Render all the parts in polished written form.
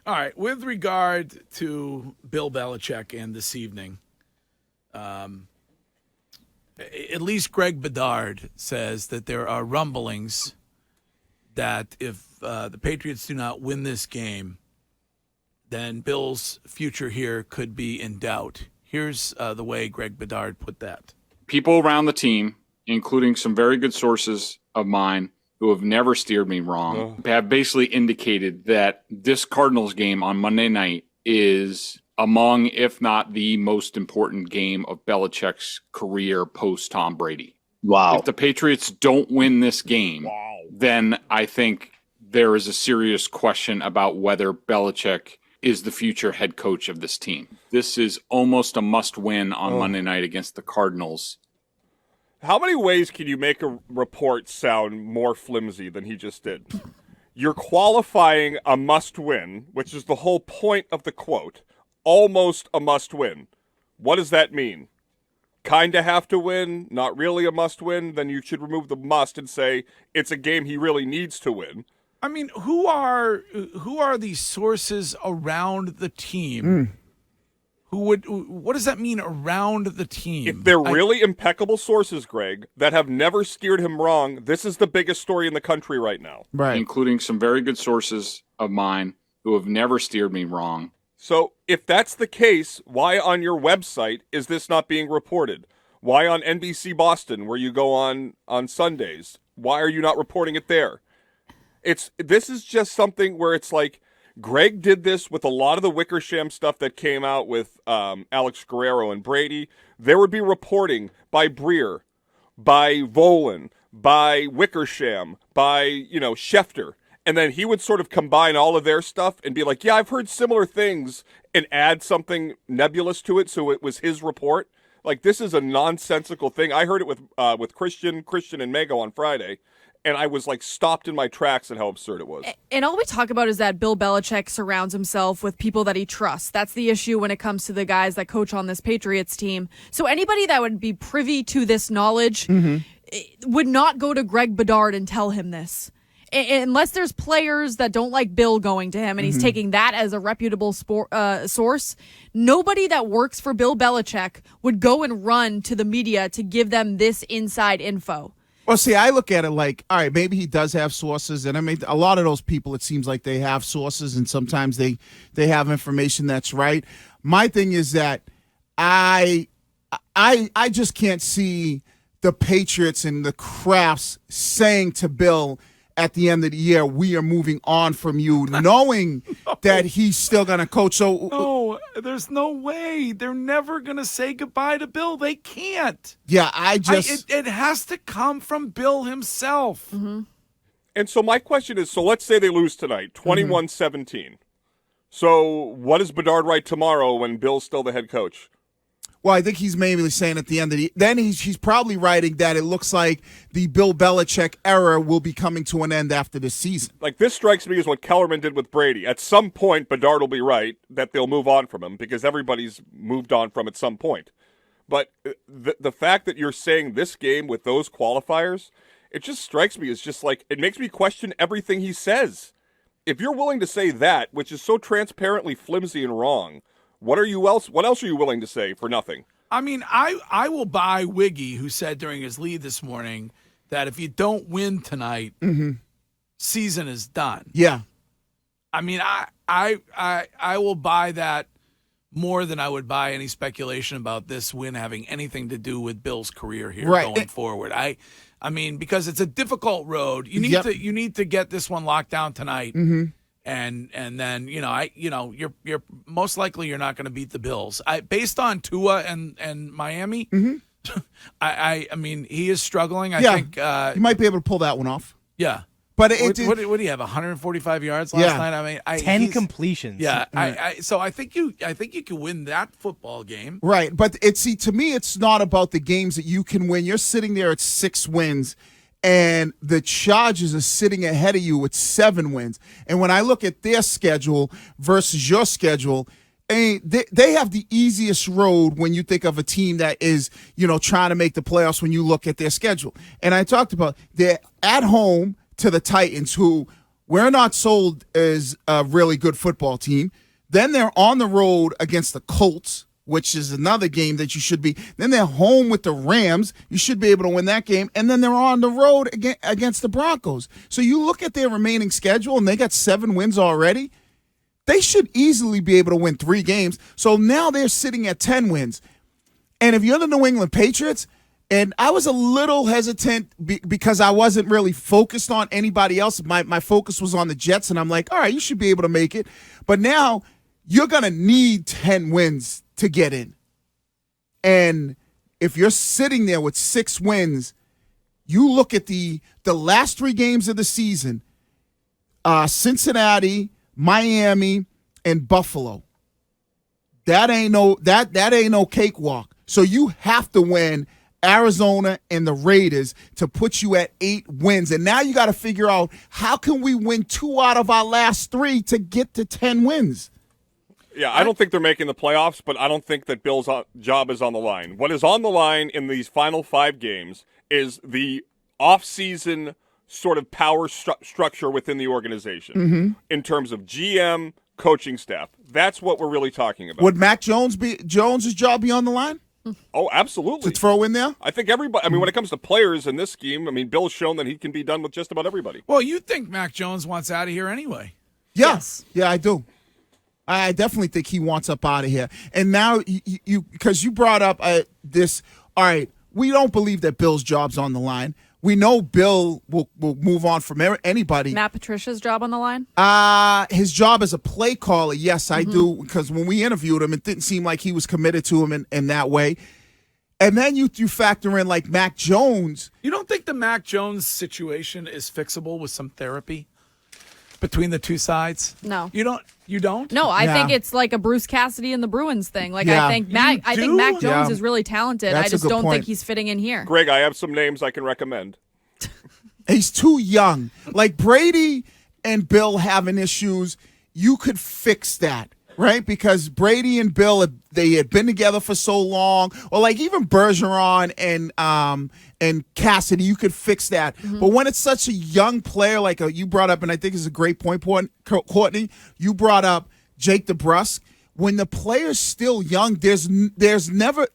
All right. With regard to Bill Belichick and this evening, at least Greg Bedard says that there are rumblings that if the Patriots do not win this game, then Bill's future here could be in doubt. Here's the way Greg Bedard put that. People around the team, including some very good sources of mine who have never steered me wrong, have basically indicated that this Cardinals game on Monday night is among, if not the most important game of Belichick's career post-Tom Brady. Wow. If the Patriots don't win this game, then I think there is a serious question about whether Belichick is the future head coach of this team. This is almost a must-win on Monday night against the Cardinals. How many ways can you make a report sound more flimsy than he just did? You're qualifying a must-win, which is the whole point of the quote, almost a must-win. What does that mean? Kind of have to win, not really a must-win? Then you should remove the must and say it's a game he really needs to win. I mean, who are the sources around the team? What does that mean around the team? If they're really impeccable sources, Greg, that have never steered him wrong, this is the biggest story in the country right now. Right. Including some very good sources of mine who have never steered me wrong. So if that's the case, why on your website is this not being reported? Why on NBC Boston, where you go on Sundays? Why are you not reporting it there? This is just something where it's like, Greg did this with a lot of the Wickersham stuff that came out with Alex Guerrero and Brady. There would be reporting by Breer, by Volan, by Wickersham, by, Schefter. And then he would sort of combine all of their stuff and be like, yeah, I've heard similar things, and add something nebulous to it so it was his report. Like, this is a nonsensical thing. I heard it with Christian and Mago on Friday. And I was, stopped in my tracks at how absurd it was. And all we talk about is that Bill Belichick surrounds himself with people that he trusts. That's the issue when it comes to the guys that coach on this Patriots team. So anybody that would be privy to this knowledge would not go to Greg Bedard and tell him this. Unless there's players that don't like Bill going to him and he's taking that as a reputable source, nobody that works for Bill Belichick would go and run to the media to give them this inside info. Well, see, I look at it like, all right, maybe he does have sources, and I mean, a lot of those people, it seems like they have sources, and sometimes they have information that's right. My thing is that I just can't see the Patriots and the Crafts saying to Bill at the end of the year, we are moving on from you, knowing that he's still going to coach. So no, there's no way. They're never going to say goodbye to Bill. They can't. Yeah, it has to come from Bill himself. Mm-hmm. And so my question is, so let's say they lose tonight, 21-17. So what does Bedard write tomorrow when Bill's still the head coach? Well, I think he's mainly saying at the end of then he's probably writing that it looks like the Bill Belichick era will be coming to an end after this season. Like, this strikes me as what Kellerman did with Brady. At some point, Bedard will be right that they'll move on from him because everybody's moved on from at some point. But the fact that you're saying this game with those qualifiers, it just strikes me as just like, it makes me question everything he says. If you're willing to say that, which is so transparently flimsy and wrong, what else are you willing to say for nothing? I mean, I will buy Wiggy, who said during his lead this morning that if you don't win tonight, season is done. Yeah. I mean, I will buy that more than I would buy any speculation about this win having anything to do with Bill's career here going forward. I mean, because it's a difficult road. You need to get this one locked down tonight. And then you're most likely you're not going to beat the Bills. Based on Tua and Miami, I mean he is struggling. I think he might be able to pull that one off. Yeah, but what do you have? 145 yards last night. I mean, 10 completions. Yeah, so I think you can win that football game. Right, but to me, it's not about the games that you can win. You're sitting there at 6 wins. And the Chargers are sitting ahead of you with 7 wins. And when I look at their schedule versus your schedule, they have the easiest road when you think of a team that is, trying to make the playoffs when you look at their schedule. And I talked about they're at home to the Titans, who we're not sold as a really good football team. Then they're on the road against the Colts, which is another game that you should be. Then they're home with the Rams. You should be able to win that game. And then they're on the road against the Broncos. So you look at their remaining schedule, and they got 7 wins already. They should easily be able to win 3 games. So now they're sitting at 10 wins. And if you're the New England Patriots, and I was a little hesitant because I wasn't really focused on anybody else. My focus was on the Jets, and I'm like, all right, you should be able to make it. But now you're going to need 10 wins to get in. And if you're sitting there with 6 wins, you look at the last 3 games of the season, Cincinnati, Miami, and Buffalo. That ain't no cakewalk. So you have to win Arizona and the Raiders to put you at 8 wins. And now you got to figure out, how can we win 2 out of our last 3 to get to 10 wins? Yeah, I don't think they're making the playoffs, but I don't think that Bill's job is on the line. What is on the line in these final 5 games is the off-season sort of power structure within the organization in terms of GM, coaching staff. That's what we're really talking about. Would Mac Jones's job be on the line? Oh, absolutely. To throw in there? I think everybody, when it comes to players in this scheme, Bill's shown that he can be done with just about everybody. Well, you think Mac Jones wants out of here anyway. Yes. Yeah, I do. I definitely think he wants up out of here. And now, you because you brought up this, all right, we don't believe that Bill's job's on the line. We know Bill will move on from anybody. Matt Patricia's job on the line? His job as a play caller, yes, I do, because when we interviewed him, it didn't seem like he was committed to him in that way. And then you factor in, like, Mac Jones. You don't think the Mac Jones situation is fixable with some therapy between the two sides? No. You don't? No, I think it's like a Bruce Cassidy and the Bruins thing. Like, Yeah. I think Mac Jones is really talented. That's I a just good don't point. think he's fitting in here. Greg, I have some names I can recommend. He's too young. Like, Brady and Bill having issues, you could fix that, right? Because Brady and Bill, they had been together for so long. Or like even Bergeron and Cassidy, you could fix that. But when it's such a young player, like you brought up, and I think it's a great point, Courtney, you brought up Jake DeBrusk. When the player's still young, there's never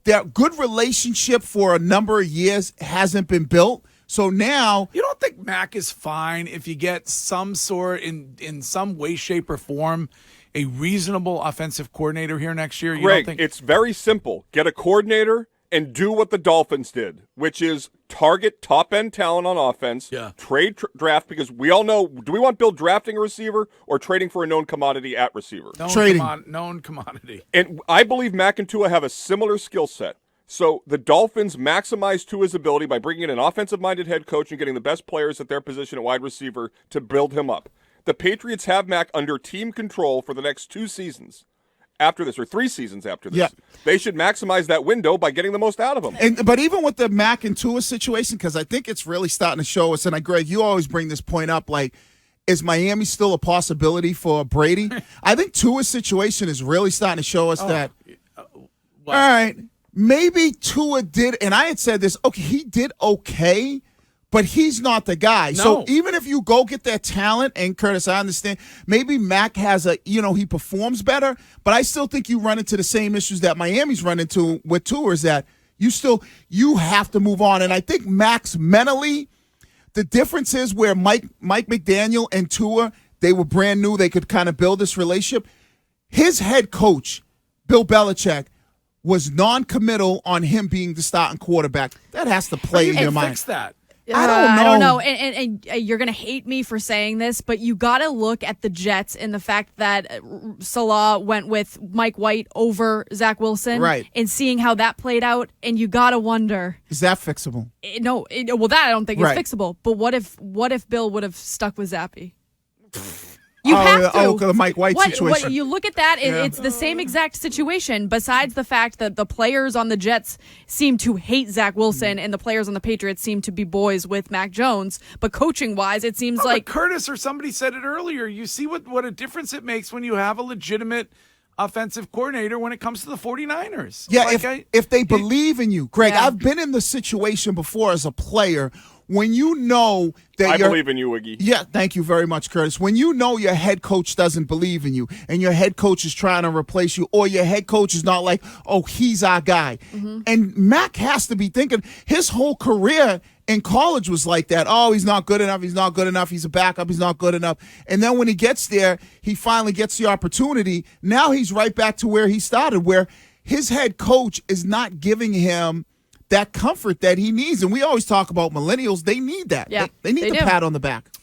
that good relationship for a number of years hasn't been built. So now, you don't think Mac is fine if you get some sort in some way, shape, or form a reasonable offensive coordinator here next year? You Greg, don't think it's very simple. Get a coordinator and do what the Dolphins did, which is target top-end talent on offense, trade draft, because we all know, do we want Bill drafting a receiver or trading for a known commodity at receiver? Known commodity. And I believe Mac and Tua have a similar skill set. So the Dolphins maximize Tua's ability by bringing in an offensive-minded head coach and getting the best players at their position at wide receiver to build him up. The Patriots have Mac under team control for the next 2 seasons after this, or 3 seasons after this. Yeah. They should maximize that window by getting the most out of him. But even with the Mac and Tua situation, because I think it's really starting to show us, and Greg, you always bring this point up, like, is Miami still a possibility for Brady? I think Tua's situation is really starting to show us that, all right, maybe Tua did, and I had said this, okay, he did okay, but he's not the guy. No. So even if you go get that talent, and Curtis, I understand, maybe Mac has he performs better, but I still think you run into the same issues that Miami's run into with Tua, is that you have to move on. And I think Mac's mentally, the difference is where Mike McDaniel and Tua, they were brand new, they could kind of build this relationship. His head coach, Bill Belichick, was non-committal on him being the starting quarterback. That has to play in your mind. Fix that. I don't know. And you're going to hate me for saying this, but you got to look at the Jets and the fact that Salah went with Mike White over Zach Wilson. Right. And seeing how that played out, and you got to wonder. Is that fixable? That I don't think Right. is fixable. But what if Bill would have stuck with Zappy? You have to. the Mike White situation. You look at that, it's the same exact situation, besides the fact that the players on the Jets seem to hate Zach Wilson and the players on the Patriots seem to be boys with Mac Jones. But coaching-wise, it seems like Curtis or somebody said it earlier. You see what a difference it makes when you have a legitimate offensive coordinator when it comes to the 49ers. Yeah, if they believe in you. Greg, I've been in the situation before as a player when you know that I believe in you, Wiggy. Yeah, thank you very much, Curtis. When you know your head coach doesn't believe in you and your head coach is trying to replace you, or your head coach is not like, oh, he's our guy. And Mac has to be thinking his whole career in college was like that. Oh, he's not good enough. He's not good enough. He's a backup. He's not good enough. And then when he gets there, he finally gets the opportunity. Now he's right back to where he started, where his head coach is not giving him that comfort that he needs. And we always talk about millennials. They need that. Yeah, They need the do. pat on the back.